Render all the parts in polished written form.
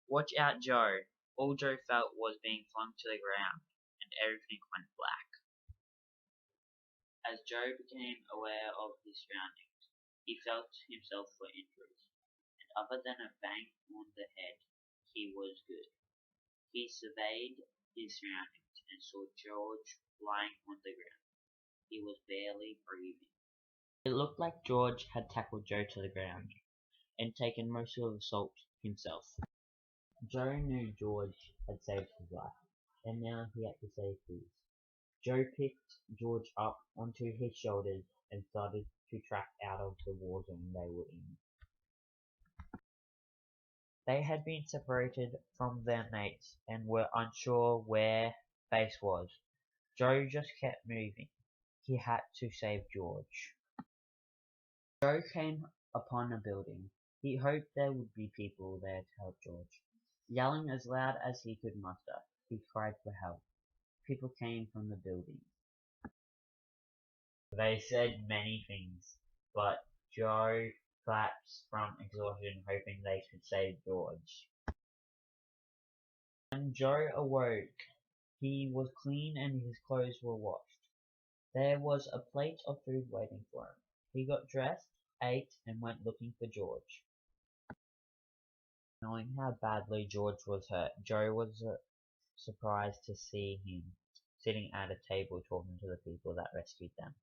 Watch out, Joe! All Joe felt was being flung to the ground, and everything went black. As Joe became aware of his surroundings, he felt himself for injuries, and other than a bang on the head, he was good. He surveyed his surroundings and saw George lying on the ground. He was barely breathing. It looked like George had tackled Joe to the ground and taken most of the salt himself. Joe knew George had saved his life, and now he had to save his. Joe picked George up onto his shoulders and started to track out of the war zone they were in. They had been separated from their mates and were unsure where base was. Joe just kept moving. He had to save George. Joe came upon a building. He hoped there would be people there to help George. Yelling as loud as he could muster, he cried for help. People came from the building. They said many things, but Joe collapsed from exhaustion, hoping they could save George. When Joe awoke, he was clean and his clothes were washed. There was a plate of food waiting for him. He got dressed, ate, and went looking for George. Knowing how badly George was hurt, Joe was surprised to see him sitting at a table talking to the people that rescued them.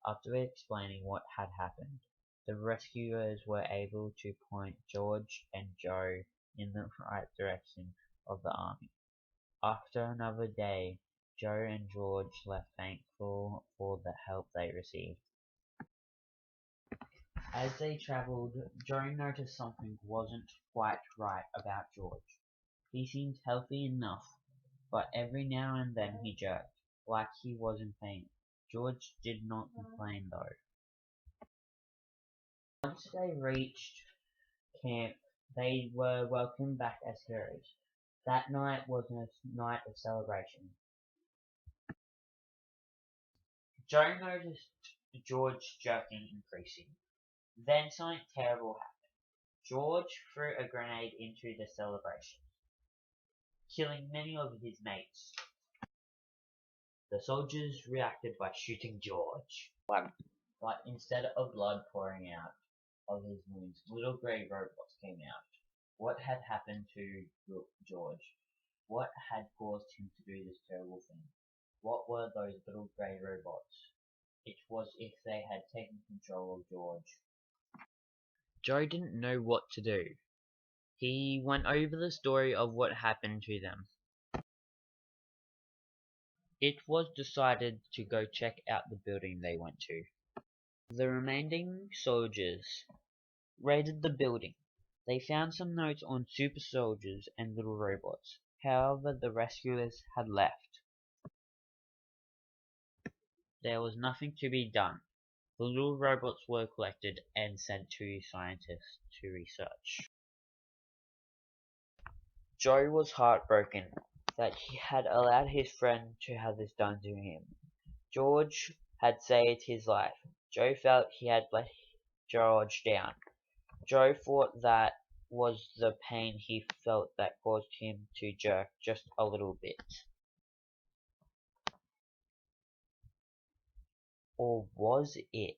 After explaining what had happened, the rescuers were able to point George and Joe in the right direction of the army. After another day, Joe and George left thankful for the help they received. As they travelled, Joe noticed something wasn't quite right about George. He seemed healthy enough, but every now and then he jerked, like he was in pain. George did not complain though. Once they reached camp, they were welcomed back as heroes. That night was a night of celebration. Joe noticed George jerking increasing. Then something terrible happened. George threw a grenade into the celebration, killing many of his mates. The soldiers reacted by shooting George, but instead of blood pouring out of his wounds, little grey robots came out. What had happened to George? What had caused him to do this terrible thing? What were those little grey robots? It was if they had taken control of George. Joe didn't know what to do. He went over the story of what happened to them. It was decided to go check out the building they went to. The remaining soldiers raided the building. They found some notes on super soldiers and little robots. However, the rescuers had left. There was nothing to be done. The little robots were collected and sent to scientists to research. Joe was heartbroken that he had allowed his friend to have this done to him. George had saved his life. Joe felt he had let George down. Joe thought that was the pain he felt that caused him to jerk just a little bit. Or was it?